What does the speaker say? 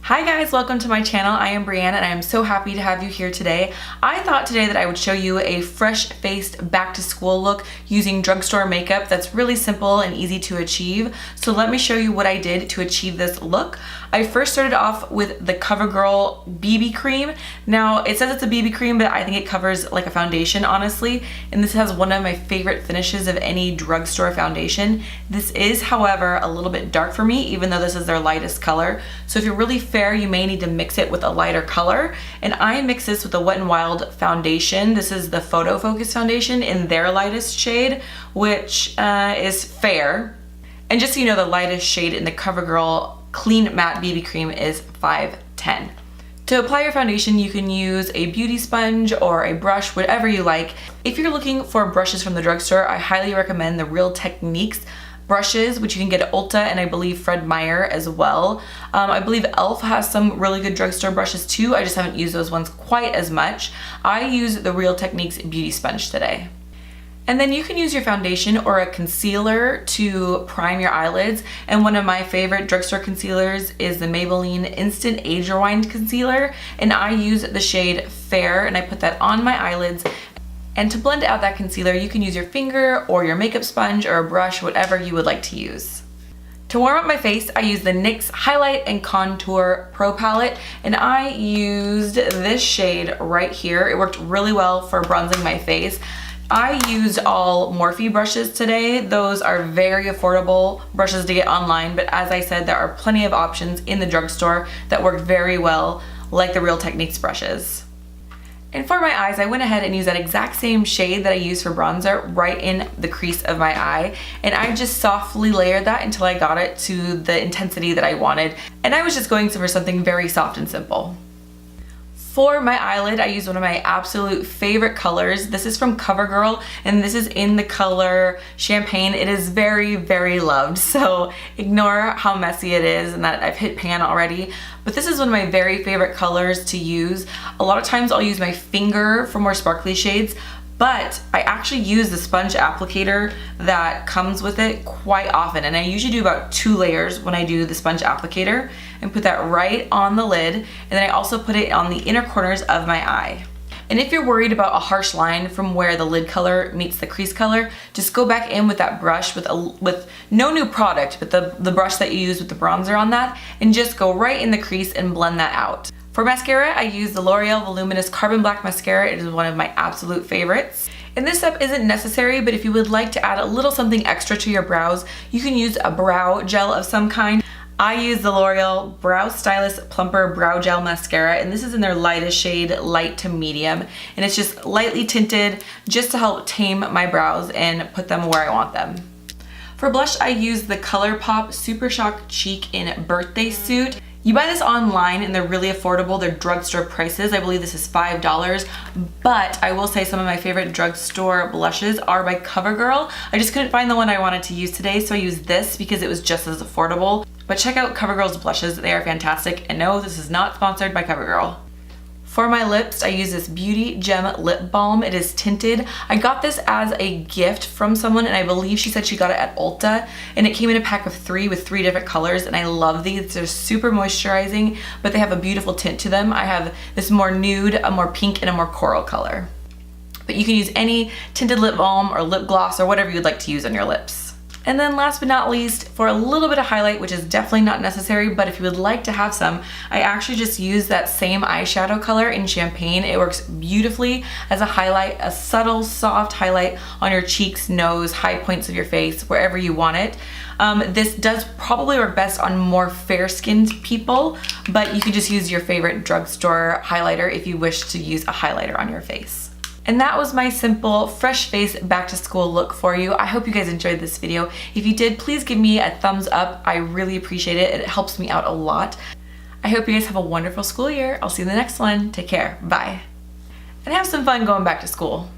Hi guys, welcome to my channel. I am Brianne and I am so happy to have you here today. I thought today that I would show you a fresh-faced back-to-school look using drugstore makeup that's really simple and easy to achieve. So let me show you what I did to achieve this look. I first started off with the CoverGirl BB cream. Now it says it's a BB cream, but I think it covers like a foundation, honestly. And this has one of my favorite finishes of any drugstore foundation. This is, however, a little bit dark for me, even though this is their lightest color. So if you're really fair, you may need to mix it with a lighter color. And I mix this with the Wet n Wild foundation. This is the Photo Focus foundation in their lightest shade, which is fair. And just so you know, the lightest shade in the CoverGirl Clean Matte BB Cream is 510. To apply your foundation, you can use a beauty sponge or a brush, whatever you like. If you're looking for brushes from the drugstore, I highly recommend the Real Techniques brushes, which you can get at Ulta and I believe Fred Meyer as well. I believe e.l.f. has some really good drugstore brushes too. I just haven't used those ones quite as much. I use the Real Techniques beauty sponge today. And then you can use your foundation or a concealer to prime your eyelids. And one of my favorite drugstore concealers is the Maybelline Instant Age Rewind Concealer. And I use the shade Fair and I put that on my eyelids. And to blend out that concealer, you can use your finger or your makeup sponge or a brush, whatever you would like to use. To warm up my face, I use the NYX Highlight and Contour Pro Palette, and I used this shade right here. It worked really well for bronzing my face. I used all Morphe brushes today. Those are very affordable brushes to get online, but as I said, there are plenty of options in the drugstore that work very well, like the Real Techniques brushes. And for my eyes, I went ahead and used that exact same shade that I used for bronzer right in the crease of my eye. And I just softly layered that until I got it to the intensity that I wanted. And I was just going for something very soft and simple. For my eyelid, I used one of my absolute favorite colors. This is from CoverGirl, and this is in the color Champagne. It is very, very loved, so ignore how messy it is and that I've hit pan already. But this is one of my very favorite colors to use. A lot of times I'll use my finger for more sparkly shades, but I actually use the sponge applicator that comes with it quite often. And I usually do about 2 layers when I do the sponge applicator and put that right on the lid. And then I also put it on the inner corners of my eye. And if you're worried about a harsh line from where the lid color meets the crease color, just go back in with that brush with no new product, but the brush that you use with the bronzer on that, and just go right in the crease and blend that out. For mascara, I use the L'Oreal Voluminous Carbon Black Mascara. It is one of my absolute favorites. And this step isn't necessary, but if you would like to add a little something extra to your brows, you can use a brow gel of some kind. I use the L'Oreal Brow Stylist Plumper Brow Gel Mascara, and this is in their lightest shade, light to medium. And it's just lightly tinted just to help tame my brows and put them where I want them. For blush, I use the ColourPop Super Shock Cheek in Birthday Suit. You buy this online and they're really affordable. They're drugstore prices. I believe this is $5, but I will say some of my favorite drugstore blushes are by CoverGirl. I just couldn't find the one I wanted to use today, so I used this because it was just as affordable. But check out CoverGirl's blushes. They are fantastic. And no, this is not sponsored by CoverGirl. For my lips, I use this Beauty Gem Lip Balm. It is tinted. I got this as a gift from someone, and I believe she said she got it at Ulta, and it came in a pack of 3 with 3 different colors, and I love these. They're super moisturizing, but they have a beautiful tint to them. I have this more nude, a more pink, and a more coral color. But you can use any tinted lip balm or lip gloss or whatever you'd like to use on your lips. And then last but not least, for a little bit of highlight, which is definitely not necessary, but if you would like to have some, I actually just use that same eyeshadow color in Champagne. It works beautifully as a highlight, a subtle, soft highlight on your cheeks, nose, high points of your face, wherever you want it. This does probably work best on more fair-skinned people, but you can just use your favorite drugstore highlighter if you wish to use a highlighter on your face. And that was my simple, fresh face back to school look for you. I hope you guys enjoyed this video. If you did, please give me a thumbs up. I really appreciate it. It helps me out a lot. I hope you guys have a wonderful school year. I'll see you in the next one. Take care. Bye. And have some fun going back to school.